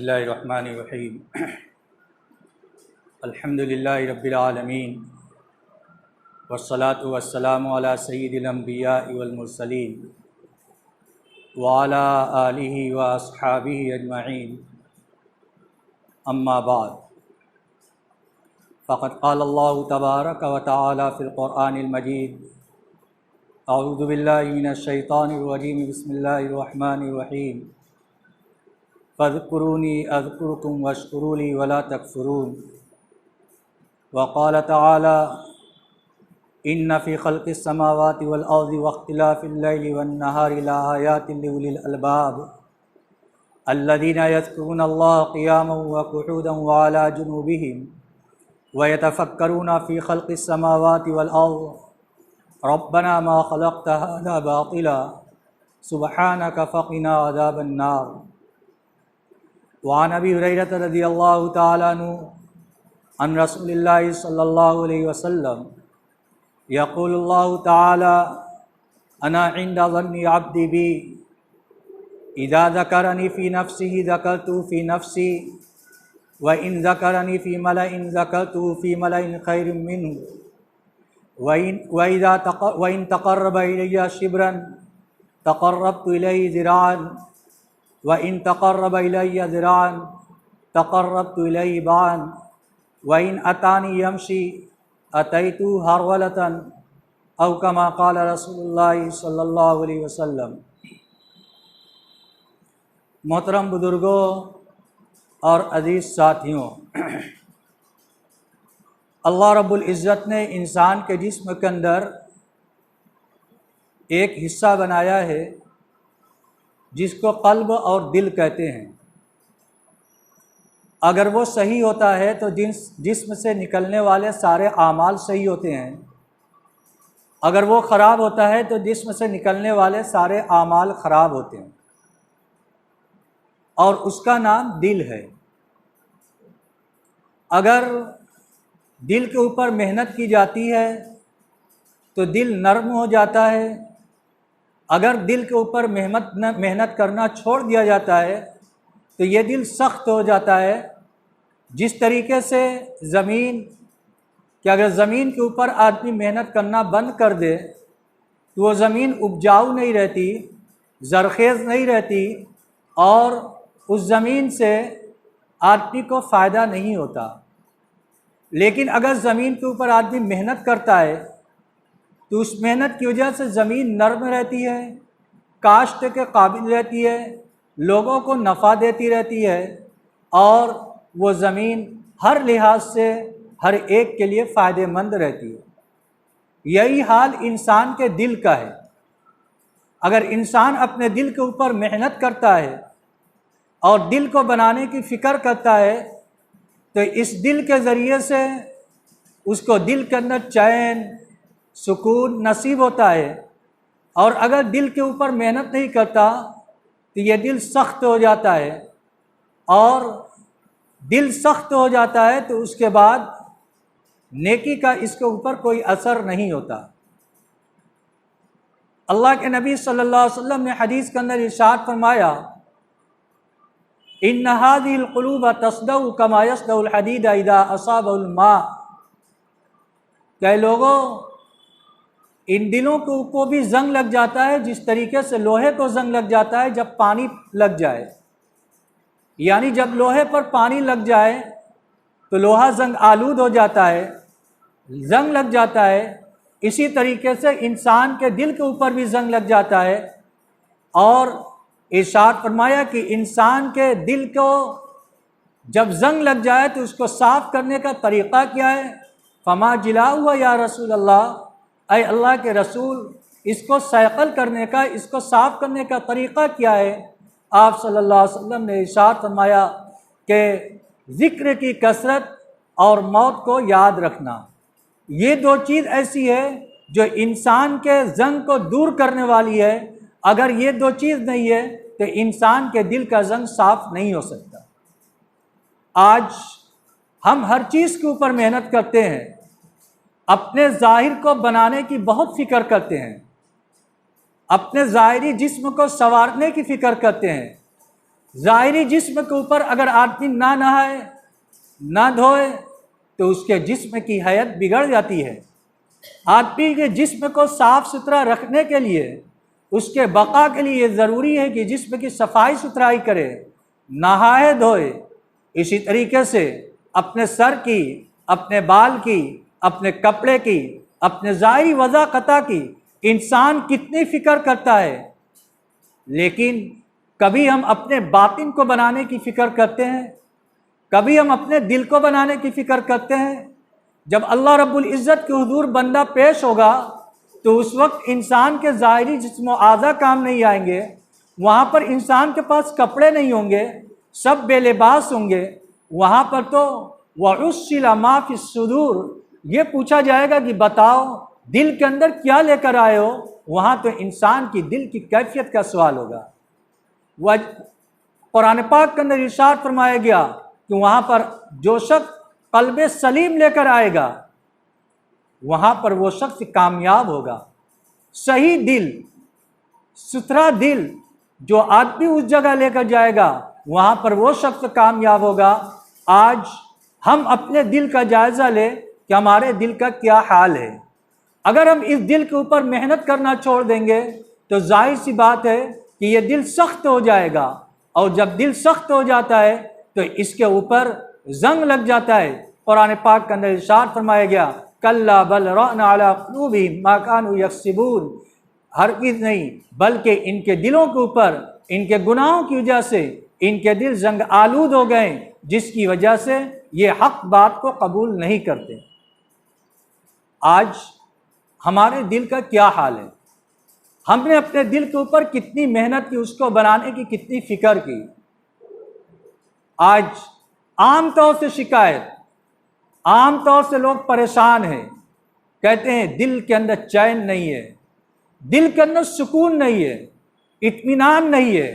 اللہ الرحمن الرحیم الحمد للہ رب العالمین والصلاة والسلام علی سید الانبیاء والمرسلین وعلی آلہ واصحابہ اجمعین اما بعد فقد قال اللہ تبارک و تعالی فی القرآن المجید اعوذ باللہ من الشیطان الرجیم بسم اللہ الرحمن الرحیم فاذکرونی اذکرکم واشکروا لی ولا تکفرون وقال تعالی ان فی خلق السماوات والارض واختلاف اللیل والنہار لآیات لأولی الالباب الذین یذکرون اللہ قیاما وقعودا وعلی جنوبہم ویتفکرون فی خلق السماوات والارض ربنا ما خلقت هذا باطلا سبحانك فقنا عذاب النار وعن ابی ہریرہ رضی اللہ تعالی عنہ عن رسول اللہ صلی اللہ علیہ وسلم یقول اللہ تعالی انا عند ظن عبدی بی اذا ذکرنی فی نفسه ذکرته فی نفسی وإن ذکرنی فی ملئ ذکرته فی ملئ خیر منه وإن تقرب إلي شبرا تقربت إليه ذراعا وإن تقرب إلي ذراعا تقربت إليه باعا وإن أتاني يمشي أتيته هرولة أو كما قال رسول الله صلی اللہ علیہ وسلم۔ محترم بزرگوں اور عزیز ساتھیوں، اللہ رب العزت نے انسان کے جسم کے اندر ایک حصہ بنایا ہے جس کو قلب اور دل کہتے ہیں۔ اگر وہ صحیح ہوتا ہے تو جسم سے نکلنے والے سارے اعمال صحیح ہوتے ہیں، اگر وہ خراب ہوتا ہے تو جسم سے نکلنے والے سارے اعمال خراب ہوتے ہیں، اور اس کا نام دل ہے۔ اگر دل کے اوپر محنت کی جاتی ہے تو دل نرم ہو جاتا ہے، اگر دل کے اوپر محنت کرنا چھوڑ دیا جاتا ہے تو یہ دل سخت ہو جاتا ہے۔ جس طریقے سے زمین کہ اگر زمین کے اوپر آدمی محنت کرنا بند کر دے تو وہ زمین اپجاؤ نہیں رہتی، زرخیز نہیں رہتی، اور اس زمین سے آدمی کو فائدہ نہیں ہوتا۔ لیکن اگر زمین کے اوپر آدمی محنت کرتا ہے تو اس محنت کی وجہ سے زمین نرم رہتی ہے، کاشت کے قابل رہتی ہے، لوگوں کو نفع دیتی رہتی ہے، اور وہ زمین ہر لحاظ سے ہر ایک کے لیے فائدہ مند رہتی ہے۔ یہی حال انسان کے دل کا ہے۔ اگر انسان اپنے دل کے اوپر محنت کرتا ہے اور دل کو بنانے کی فکر کرتا ہے تو اس دل کے ذریعے سے اس کو دل کے اندر چین سکون نصیب ہوتا ہے، اور اگر دل کے اوپر محنت نہیں کرتا تو یہ دل سخت ہو جاتا ہے، اور دل سخت ہو جاتا ہے تو اس کے بعد نیکی کا اس کے اوپر کوئی اثر نہیں ہوتا۔ اللہ کے نبی صلی اللہ علیہ وسلم نے حدیث کے اندر ارشاد فرمایا ان هذه القلوب تصدع كما يصدع الحديد اذا اصابه الماء، کہ لوگوں ان دلوں کو بھی زنگ لگ جاتا ہے جس طریقے سے لوہے کو زنگ لگ جاتا ہے جب پانی لگ جائے، یعنی جب لوہے پر پانی لگ جائے تو لوہا زنگ آلود ہو جاتا ہے، زنگ لگ جاتا ہے۔ اسی طریقے سے انسان کے دل کے اوپر بھی زنگ لگ جاتا ہے، اور ارشاد فرمایا کہ انسان کے دل کو جب زنگ لگ جائے تو اس کو صاف کرنے کا طریقہ کیا ہے؟ فما جلاؤ یا رسول اللہ، اے اللہ کے رسول اس کو صیقل کرنے کا، اس کو صاف کرنے کا طریقہ کیا ہے؟ آپ صلی اللہ علیہ وسلم نے ارشاد فرمایا کہ ذکر کی کثرت اور موت کو یاد رکھنا، یہ دو چیز ایسی ہے جو انسان کے زنگ کو دور کرنے والی ہے۔ اگر یہ دو چیز نہیں ہے تو انسان کے دل کا زنگ صاف نہیں ہو سکتا۔ آج ہم ہر چیز کے اوپر محنت کرتے ہیں، اپنے ظاہر کو بنانے کی بہت فکر کرتے ہیں، اپنے ظاہری جسم کو سنوارنے کی فکر کرتے ہیں، ظاہری جسم کے اوپر اگر آدمی نہ نہائے نہ دھوئے تو اس کے جسم کی حیت بگڑ جاتی ہے۔ آدمی کے جسم کو صاف ستھرا رکھنے کے لیے، اس کے بقا کے لیے یہ ضروری ہے کہ جسم کی صفائی ستھرائی کرے، نہائے دھوئے۔ اسی طریقے سے اپنے سر کی، اپنے بال کی، اپنے کپڑے کی، اپنے ظاہری وضاقتہ کی انسان کتنی فکر کرتا ہے، لیکن کبھی ہم اپنے باطن کو بنانے کی فکر کرتے ہیں، کبھی ہم اپنے دل کو بنانے کی فکر کرتے ہیں۔ جب اللہ رب العزت کے حضور بندہ پیش ہوگا تو اس وقت انسان کے ظاہری جسم و اعضاء کام نہیں آئیں گے، وہاں پر انسان کے پاس کپڑے نہیں ہوں گے، سب بے لباس ہوں گے۔ وہاں پر تو وَحُصِّلَ مَا فِي الصُّدُورِ، یہ پوچھا جائے گا کہ بتاؤ دل کے اندر کیا لے کر آئے ہو۔ وہاں تو انسان کی دل کی کیفیت کا سوال ہوگا۔ قرآن پاک کے اندر ارشاد فرمایا گیا کہ وہاں پر جو شخص قلب سلیم لے کر آئے گا وہاں پر وہ شخص کامیاب ہوگا۔ صحیح دل، ستھرا دل جو آدمی اس جگہ لے کر جائے گا وہاں پر وہ شخص کامیاب ہوگا۔ آج ہم اپنے دل کا جائزہ لیں کہ ہمارے دل کا کیا حال ہے۔ اگر ہم اس دل کے اوپر محنت کرنا چھوڑ دیں گے تو ظاہر سی بات ہے کہ یہ دل سخت ہو جائے گا، اور جب دل سخت ہو جاتا ہے تو اس کے اوپر زنگ لگ جاتا ہے۔ قرآن پاک کے اندر ارشاد فرمایا گیا کَلَّا بَلْ رَانَ عَلَىٰ قُلُوبِهِمْ مَا كَانُوا يَكْسِبُونَ، ہرگز نہیں بلکہ ان کے دلوں کے اوپر ان کے گناہوں کی وجہ سے ان کے دل زنگ آلود ہو گئے، جس کی وجہ سے یہ حق بات کو قبول نہیں کرتے۔ آج ہمارے دل کا کیا حال ہے؟ ہم نے اپنے دل کے اوپر کتنی محنت کی، اس کو بنانے کی کتنی فکر کی۔ آج عام طور سے شکایت، عام طور سے لوگ پریشان ہیں، کہتے ہیں دل کے اندر چین نہیں ہے، دل کے اندر سکون نہیں ہے، اطمینان نہیں ہے،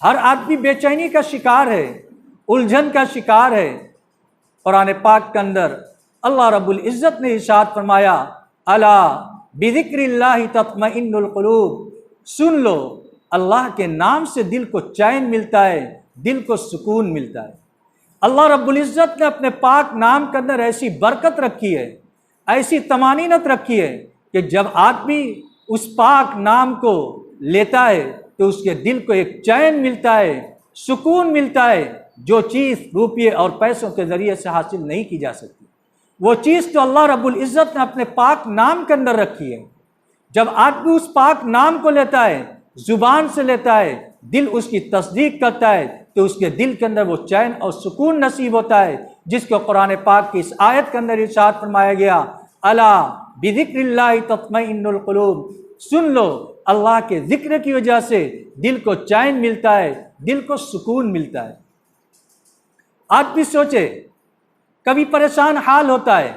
ہر آدمی بے چینی کا شکار ہے، الجھن کا شکار ہے۔ قرآن پاک کے اندر اللہ رب العزت نے ارشاد فرمایا الا بذکر اللہ تطمئن القلوب، سن لو اللہ کے نام سے دل کو چین ملتا ہے، دل کو سکون ملتا ہے۔ اللہ رب العزت نے اپنے پاک نام کے اندر ایسی برکت رکھی ہے، ایسی طمانینت رکھی ہے کہ جب آدمی اس پاک نام کو لیتا ہے تو اس کے دل کو ایک چین ملتا ہے، سکون ملتا ہے، جو چیز روپیے اور پیسوں کے ذریعے سے حاصل نہیں کی جا سکتی۔ وہ چیز تو اللہ رب العزت نے اپنے پاک نام کے اندر رکھی ہے۔ جب آدمی اس پاک نام کو لیتا ہے، زبان سے لیتا ہے، دل اس کی تصدیق کرتا ہے تو اس کے دل کے اندر وہ چین اور سکون نصیب ہوتا ہے، جس کو قرآن پاک کی اس آیت کے اندر ارشاد فرمایا گیا الا بذکر اللہ تطمئن القلوب، سن لو اللہ کے ذکر کی وجہ سے دل کو چین ملتا ہے، دل کو سکون ملتا ہے۔ آدمی سوچے کبھی پریشان حال ہوتا ہے،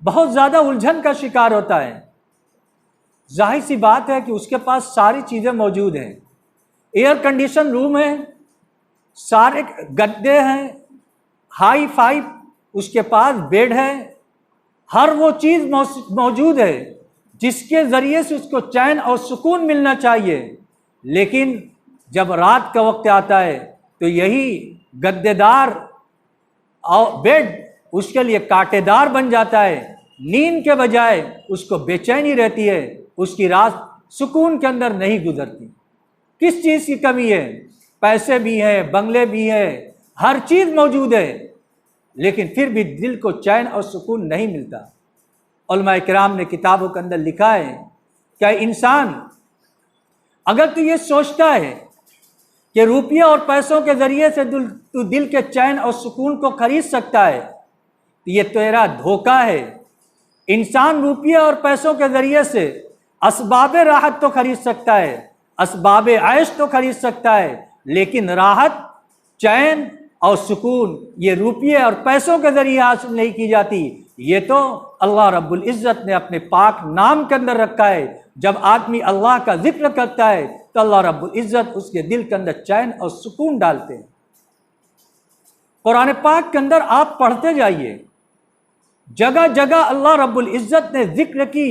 بہت زیادہ الجھن کا شکار ہوتا ہے، ظاہر سی بات ہے کہ اس کے پاس ساری چیزیں موجود ہیں، ایئر کنڈیشن روم ہے، سارے گدے ہیں، ہائی فائی اس کے پاس بیڈ ہے، ہر وہ چیز موجود ہے جس کے ذریعے سے اس کو چین اور سکون ملنا چاہیے، لیکن جب رات کا وقت آتا ہے تو یہی گدے دار اور بیڈ اس کے لیے کانٹے دار بن جاتا ہے، نیند کے بجائے اس کو بے چینی رہتی ہے، اس کی رات سکون کے اندر نہیں گزرتی۔ کس چیز کی کمی ہے؟ پیسے بھی ہیں، بنگلے بھی ہیں، ہر چیز موجود ہے، لیکن پھر بھی دل کو چین اور سکون نہیں ملتا۔ علماء کرام نے کتابوں کے اندر لکھا ہے کہ انسان اگر تو یہ سوچتا ہے کہ روپیے اور پیسوں کے ذریعے سے تو دل کے چین اور سکون کو خرید سکتا ہے تو یہ تیرا دھوکہ ہے۔ انسان روپیے اور پیسوں کے ذریعے سے اسباب راحت تو خرید سکتا ہے، اسباب عیش تو خرید سکتا ہے، لیکن راحت، چین اور سکون یہ روپیے اور پیسوں کے ذریعے حاصل نہیں کی جاتی، یہ تو اللہ رب العزت نے اپنے پاک نام کے اندر رکھا ہے۔ جب آدمی اللہ کا ذکر کرتا ہے تو اللہ رب العزت اس کے دل کے اندر چین اور سکون ڈالتے ہیں۔ قرآن پاک کے اندر آپ پڑھتے جائیے، جگہ جگہ اللہ رب العزت نے ذکر کی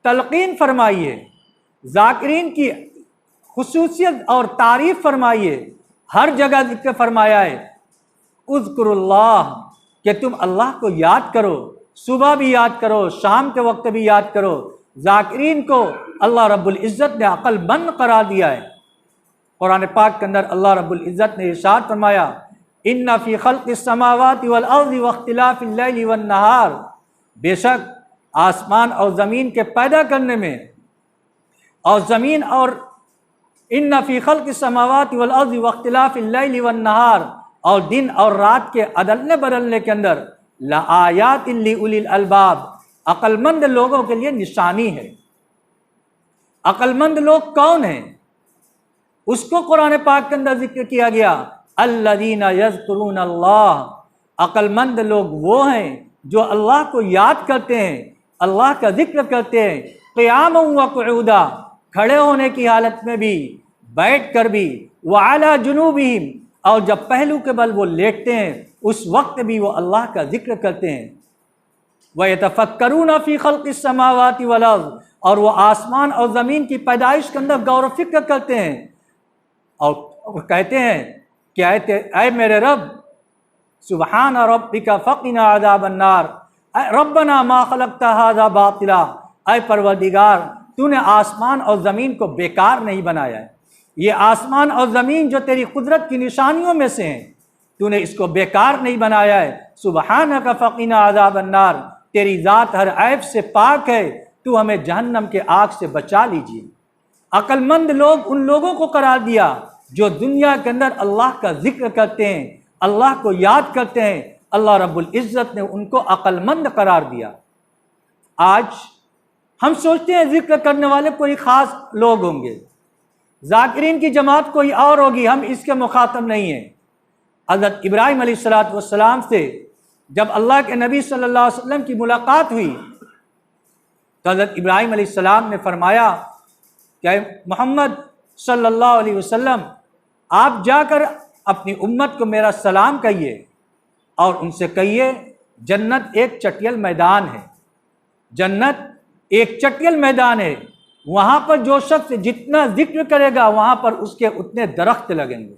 تلقین فرمائی ہے، ذاکرین کی خصوصیت اور تعریف فرمائی ہے ہر جگہ ذکر فرمایا ہے اذکر اللہ، کہ تم اللہ کو یاد کرو، صبح بھی یاد کرو، شام کے وقت بھی یاد کرو۔ ذاکرین کو اللہ رب العزت نے عقل مند قرار دیا ہے۔ قرآن پاک کے اندر اللہ رب العزت نے ارشاد فرمایا ان فی خلق السماوات والارض واختلاف اللیل والنہار، بے شک آسمان اور زمین کے پیدا کرنے میں اور زمین اور ان فی خلق السماوات والارض واختلاف اللیل والنہار، اور دن اور رات کے عدلنے بدلنے کے اندر لآیات لأولی الالباب، عقل مند لوگوں کے لیے نشانی ہے۔ عقل مند لوگ کون ہیں؟ اس کو قرآن پاک کے اندر ذکر کیا گیا الذین یذکرون اللہ، عقل مند لوگ وہ ہیں جو اللہ کو یاد کرتے ہیں، اللہ کا ذکر کرتے ہیں، قیاما وقعودا، کھڑے ہونے کی حالت میں بھی، بیٹھ کر بھی، وعلی جنوبہم، اور جب پہلو کے بل وہ لیٹتے ہیں اس وقت بھی وہ اللہ کا ذکر کرتے ہیں۔ وَيَتَفَكَّرُونَ فِي خَلْقِ السَّمَاوَاتِ وَالْأَرْضِ، اور وہ آسمان اور زمین کی پیدائش کے اندر غور و فکر کرتے ہیں اور کہتے ہیں کہ اے میرے رب، سبحان ربک فقنا عذاب النار، اے ربنا ما خلقت ھذا باطلا، اے پروردگار تو نے آسمان اور زمین کو بیکار نہیں بنایا ہے، یہ آسمان اور زمین جو تیری قدرت کی نشانیوں میں سے ہیں، تو نے اس کو بیکار نہیں بنایا ہے۔ سبحانک فقنا عذاب النار، تیری ذات ہر عیب سے پاک ہے، تو ہمیں جہنم کے آگ سے بچا لیجیے۔ عقل مند لوگ ان لوگوں کو قرار دیا جو دنیا کے اندر اللہ کا ذکر کرتے ہیں، اللہ کو یاد کرتے ہیں، اللہ رب العزت نے ان کو عقل مند قرار دیا۔ آج ہم سوچتے ہیں ذکر کرنے والے کوئی خاص لوگ ہوں گے، ذاکرین کی جماعت کوئی اور ہوگی، ہم اس کے مخاطب نہیں ہیں۔ حضرت ابراہیم علیہ السلام سے جب اللہ کے نبی صلی اللہ علیہ وسلم کی ملاقات ہوئی تو حضرت ابراہیم علیہ السلام نے فرمایا کہ محمد صلی اللہ علیہ وسلم آپ جا کر اپنی امت کو میرا سلام کہیے اور ان سے کہیے جنت ایک چٹیل میدان ہے، جنت ایک چٹیل میدان ہے، وہاں پر جو شخص جتنا ذکر کرے گا وہاں پر اس کے اتنے درخت لگیں گے۔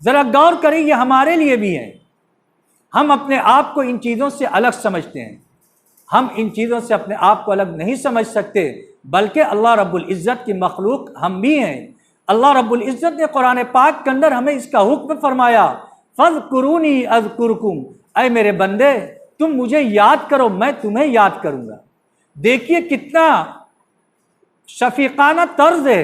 ذرا غور کریں، یہ ہمارے لیے بھی ہے۔ ہم اپنے آپ کو ان چیزوں سے الگ سمجھتے ہیں، ہم ان چیزوں سے اپنے آپ کو الگ نہیں سمجھ سکتے، بلکہ اللہ رب العزت کی مخلوق ہم بھی ہیں۔ اللہ رب العزت نے قرآن پاک کے اندر ہمیں اس کا حکم فرمایا فَاذْكُرُونِي أَذْكُرْكُمْ، اے میرے بندے تم مجھے یاد کرو میں تمہیں یاد کروں گا۔ دیکھیے کتنا شفیقانہ طرز ہے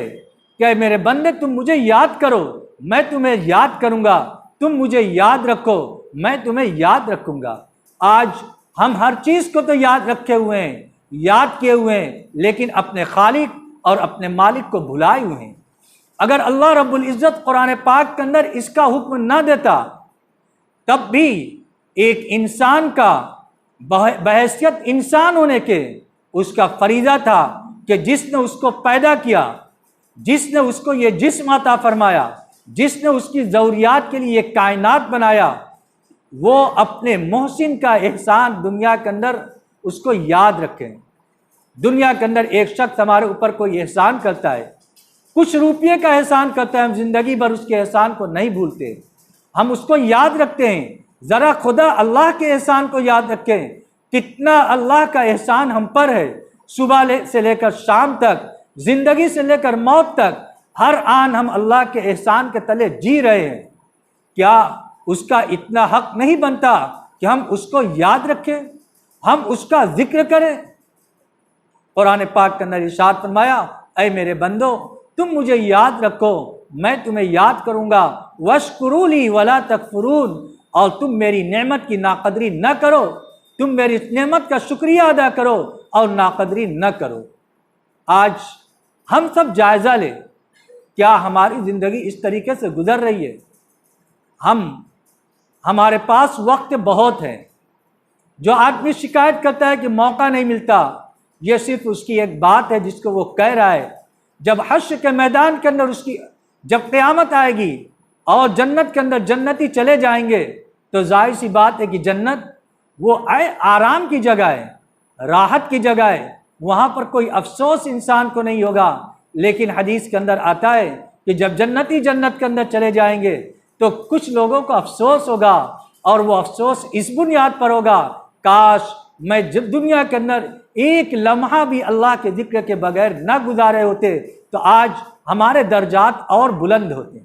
کہ اے میرے بندے تم مجھے یاد کرو میں تمہیں یاد کروں گا، تم مجھے یاد رکھو میں تمہیں یاد رکھوں گا۔ آج ہم ہر چیز کو تو یاد رکھے ہوئے ہیں، یاد کیے ہوئے ہیں، لیکن اپنے خالق اور اپنے مالک کو بھلائے ہوئے ہیں۔ اگر اللہ رب العزت قرآن پاک کے اندر اس کا حکم نہ دیتا تب بھی ایک انسان کا بحیثیت انسان ہونے کے اس کا فریضہ تھا کہ جس نے اس کو پیدا کیا، جس نے اس کو یہ جسم عطا فرمایا، جس نے اس کی ضروریات کے لیے یہ کائنات بنایا، وہ اپنے محسن کا احسان دنیا کے اندر اس کو یاد رکھیں۔ دنیا کے اندر ایک شخص ہمارے اوپر کوئی احسان کرتا ہے، کچھ روپیے کا احسان کرتا ہے، ہم زندگی بھر اس کے احسان کو نہیں بھولتے، ہم اس کو یاد رکھتے ہیں۔ ذرا خدا اللہ کے احسان کو یاد رکھیں، کتنا اللہ کا احسان ہم پر ہے، صبح سے لے کر شام تک، زندگی سے لے کر موت تک، ہر آن ہم اللہ کے احسان کے تلے جی رہے ہیں۔ کیا اس کا اتنا حق نہیں بنتا کہ ہم اس کو یاد رکھیں، ہم اس کا ذکر کریں؟ قرآن پاک کے اندر ارشاد فرمایا اے میرے بندو تم مجھے یاد رکھو میں تمہیں یاد کروں گا، واشکروا لی ولا تکفرون، اور تم میری نعمت کی ناقدری نہ کرو، تم میری نعمت کا شکریہ ادا کرو اور ناقدری نہ کرو۔ آج ہم سب جائزہ لیں، کیا ہماری زندگی اس طریقے سے گزر رہی ہے؟ ہمارے پاس وقت بہت ہے، جو آدمی شکایت کرتا ہے کہ موقع نہیں ملتا، یہ صرف اس کی ایک بات ہے جس کو وہ کہہ رہا ہے۔ جب حشر کے میدان کے اندر جب قیامت آئے گی اور جنت کے اندر جنتی چلے جائیں گے تو ظاہر سی بات ہے کہ جنت وہ آرام کی جگہ ہے، راحت کی جگہ ہے، وہاں پر کوئی افسوس انسان کو نہیں ہوگا۔ لیکن حدیث کے اندر آتا ہے کہ جب جنتی جنت کے اندر چلے جائیں گے تو کچھ لوگوں کو افسوس ہوگا، اور وہ افسوس اس بنیاد پر ہوگا، کاش میں جب دنیا کے اندر ایک لمحہ بھی اللہ کے ذکر کے بغیر نہ گزارے ہوتے تو آج ہمارے درجات اور بلند ہوتے۔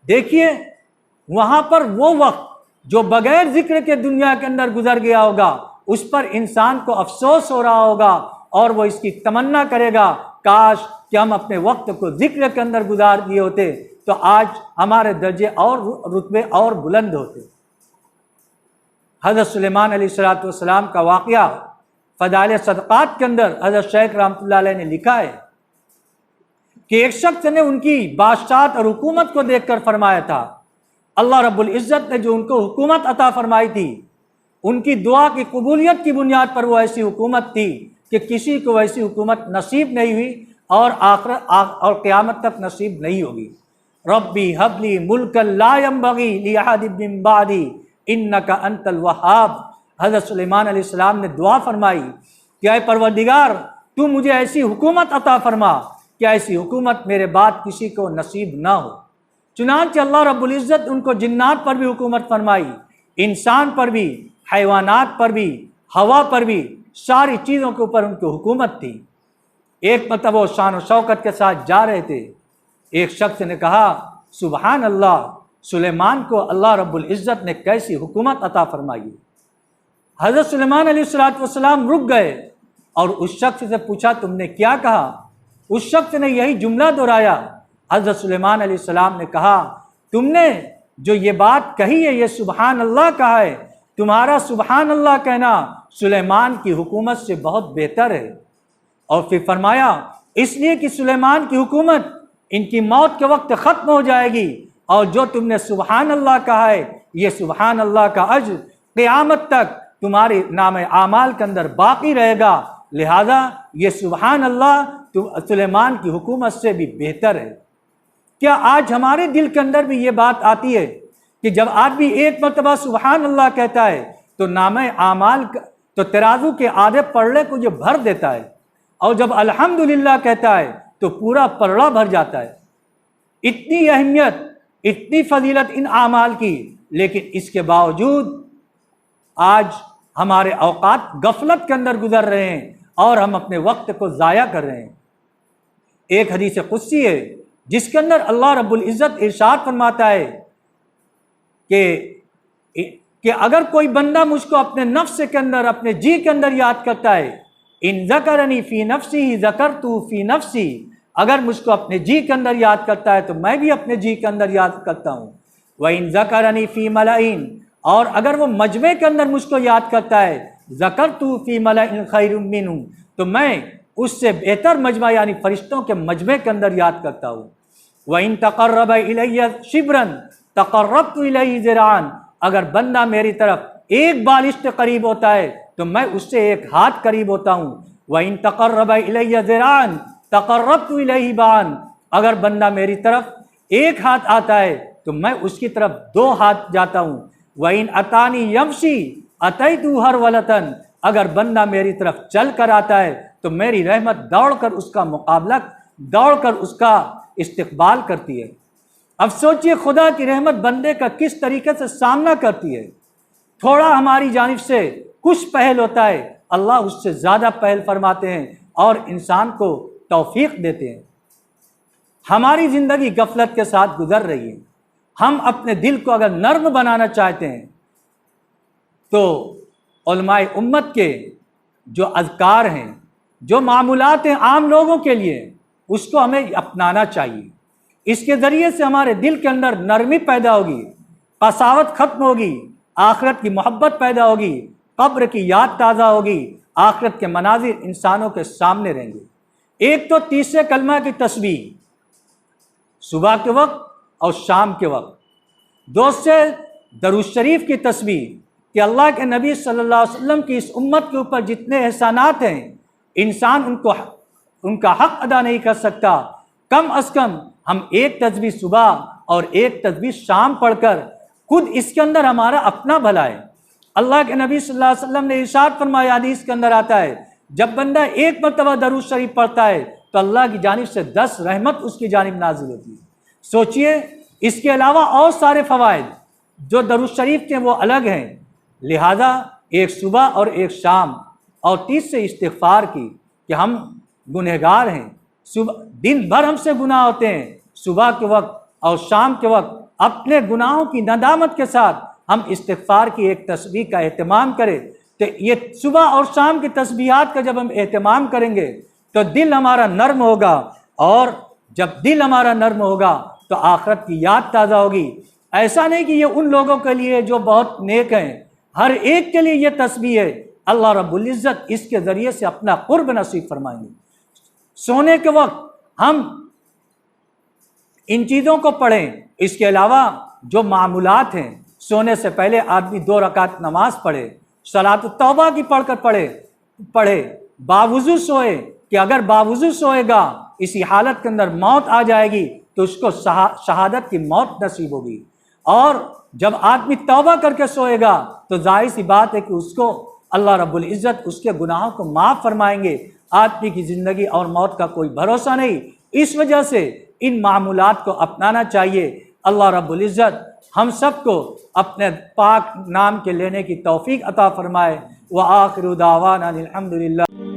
دیکھیے وہاں پر وہ وقت جو بغیر ذکر کے دنیا کے اندر گزر گیا ہوگا، اس پر انسان کو افسوس ہو رہا ہوگا، اور وہ اس کی تمنا کرے گا کاش کہ ہم اپنے وقت کو ذکر کے اندر گزار دیے ہوتے تو آج ہمارے درجے اور رتبے اور بلند ہوتے۔ حضرت سلیمان علیہ السلام کا واقعہ فضائل صدقات کے اندر حضرت شیخ رحمۃ اللہ علیہ نے لکھا ہے کہ ایک شخص نے ان کی بادشاہت اور حکومت کو دیکھ کر فرمایا تھا، اللہ رب العزت نے جو ان کو حکومت عطا فرمائی تھی، ان کی دعا کی قبولیت کی بنیاد پر وہ ایسی حکومت تھی کہ کسی کو ایسی حکومت نصیب نہیں ہوئی اور قیامت تک نصیب نہیں ہوگی۔ ربی حب لی ملکا لا ینبغی لأحد من بعدی انک انت الوہاب۔ حضرت سلیمان علیہ السلام نے دعا فرمائی کہ اے پروردگار تو مجھے ایسی حکومت عطا فرما کہ ایسی حکومت میرے بعد کسی کو نصیب نہ ہو۔ چنانچہ اللہ رب العزت ان کو جنات پر بھی حکومت فرمائی، انسان پر بھی، حیوانات پر بھی، ہوا پر بھی، ساری چیزوں کے اوپر ان کی حکومت تھی۔ ایک مرتبہ وہ شان و شوکت کے ساتھ جا رہے تھے، ایک شخص نے کہا سبحان اللہ، سلیمان کو اللہ رب العزت نے کیسی حکومت عطا فرمائی۔ حضرت سلیمان علیہ السلام رک گئے اور اس شخص سے پوچھا تم نے کیا کہا؟ اس شخص نے یہی جملہ دہرایا۔ حضرت سلیمان علیہ السلام نے کہا تم نے جو یہ بات کہی ہے یہ سبحان اللہ کہا ہے، تمہارا سبحان اللہ کہنا سلیمان کی حکومت سے بہت بہتر ہے۔ اور پھر فرمایا اس لیے کہ سلیمان کی حکومت ان کی موت کے وقت ختم ہو جائے گی، اور جو تم نے سبحان اللہ کہا ہے یہ سبحان اللہ کا اجر قیامت تک تمہاری نام اعمال کے اندر باقی رہے گا، لہذا یہ سبحان اللہ سلیمان کی حکومت سے بھی بہتر ہے۔ کیا آج ہمارے دل کے اندر بھی یہ بات آتی ہے کہ جب آدمی ایک مرتبہ سبحان اللہ کہتا ہے تو نام اعمال تو ترازو کے آدھے پلڑے کو یہ بھر دیتا ہے، اور جب الحمدللہ کہتا ہے تو پورا پلڑا بھر جاتا ہے۔ اتنی اہمیت، اتنی فضیلت ان اعمال کی، لیکن اس کے باوجود آج ہمارے اوقات غفلت کے اندر گزر رہے ہیں اور ہم اپنے وقت کو ضائع کر رہے ہیں۔ ایک حدیث قدسی ہے جس کے اندر اللہ رب العزت ارشاد فرماتا ہے کہ اگر کوئی بندہ مجھ کو اپنے نفس کے اندر، اپنے جی کے اندر یاد کرتا ہے، ان ذکرنی فی نفسی ذکرتہ فی نفسی، اگر مجھ کو اپنے جی کے اندر یاد کرتا ہے تو میں بھی اپنے جی کے اندر یاد کرتا ہوں۔ وَإِن ذَكَرَنِي فِي مَلَئٍ، اور اگر وہ مجمع کے اندر مجھ کو یاد کرتا ہے، ذَكَرْتُ فِي مَلَئٍ خَيْرٌ مِّنْهُ، تو میں اس سے بہتر مجمع یعنی فرشتوں کے مجمع کے اندر یاد کرتا ہوں۔ وَإِن تَقَرَّبَ إِلَيَّ شِبْرًا تَقَرَّبْتُ إِلَيْهِ ذِرَاعًا، اگر بندہ میری طرف ایک بالشت قریب ہوتا ہے تو میں اس سے ایک ہاتھ قریب ہوتا ہوں۔ وَإِن تَقَرَّبَ إِلَيَّ ذِرَاعًا تَقَرَّبْتُ إِلَيْهِ بَاعًا، اگر بندہ میری طرف ایک ہاتھ آتا ہے تو میں اس کی طرف دو ہاتھ جاتا ہوں۔ وَإِنْ أَتَانِي يَمْشِي أَتَيْتُهُ هَرْوَلَةً، اگر بندہ میری طرف چل کر آتا ہے تو میری رحمت دوڑ کر اس کا مقابلہ، دوڑ کر اس کا استقبال کرتی ہے۔ اب سوچئے خدا کی رحمت بندے کا کس طریقے سے سامنا کرتی ہے۔ تھوڑا ہماری جانب سے کچھ پہل ہوتا ہے، اللہ اس سے زیادہ پہل فرماتے ہیں اور انسان کو توفیق دیتے ہیں۔ ہماری زندگی غفلت کے ساتھ گزر رہی ہے۔ ہم اپنے دل کو اگر نرم بنانا چاہتے ہیں تو علماء امت کے جو اذکار ہیں، جو معمولات ہیں عام لوگوں کے لیے، اس کو ہمیں اپنانا چاہیے۔ اس کے ذریعے سے ہمارے دل کے اندر نرمی پیدا ہوگی، قساوت ختم ہوگی، آخرت کی محبت پیدا ہوگی، قبر کی یاد تازہ ہوگی، آخرت کے مناظر انسانوں کے سامنے رہیں گے۔ ایک تو تیسرے کلمہ کی تسبیح صبح کے وقت اور شام کے وقت، دوسرے درود شریف کی تسبیح کہ اللہ کے نبی صلی اللہ علیہ وسلم کی اس امت کے اوپر جتنے احسانات ہیں انسان ان کا حق ادا نہیں کر سکتا۔ کم از کم ہم ایک تسبیح صبح اور ایک تسبیح شام پڑھ کر خود اس کے اندر ہمارا اپنا بھلا ہے۔ اللہ کے نبی صلی اللہ علیہ وسلم نے ارشاد فرمایا، حدیث کے اندر آتا ہے، جب بندہ ایک مرتبہ درود شریف پڑھتا ہے تو اللہ کی جانب سے 10 رحمت اس کی جانب نازل ہوتی ہے۔ سوچئے اس کے علاوہ اور سارے فوائد جو درود شریف کے وہ الگ ہیں، لہذا ایک صبح اور ایک شام، اور تیسرے استغفار کی کہ ہم گنہگار ہیں، دن بھر ہم سے گناہ ہوتے ہیں، صبح کے وقت اور شام کے وقت اپنے گناہوں کی ندامت کے ساتھ ہم استغفار کی ایک تسبیح کا اہتمام کریں۔ تو یہ صبح اور شام کی تسبیحات کا جب ہم اہتمام کریں گے تو دل ہمارا نرم ہوگا، اور جب دل ہمارا نرم ہوگا تو آخرت کی یاد تازہ ہوگی۔ ایسا نہیں کہ یہ ان لوگوں کے لیے جو بہت نیک ہیں، ہر ایک کے لیے یہ تسبیح ہے، اللہ رب العزت اس کے ذریعے سے اپنا قرب نصیب فرمائیں گے۔ سونے کے وقت ہم ان چیزوں کو پڑھیں۔ اس کے علاوہ جو معمولات ہیں، سونے سے پہلے آدمی 2 رکعت نماز پڑھے، صلاۃ التوبہ کی پڑھ کر پڑھے، باوضو سوئے کہ اگر باوضو سوئے گا اسی حالت کے اندر موت آ جائے گی تو اس کو شہادت کی موت نصیب ہوگی، اور جب آدمی توبہ کر کے سوئے گا تو ظاہر سی بات ہے کہ اس کو اللہ رب العزت اس کے گناہوں کو معاف فرمائیں گے۔ آدمی کی زندگی اور موت کا کوئی بھروسہ نہیں، اس وجہ سے ان معمولات کو اپنانا چاہیے۔ اللہ رب العزت ہم سب کو اپنے پاک نام کے لینے کی توفیق عطا فرمائے۔ وآخر دعوانا الحمدللہ۔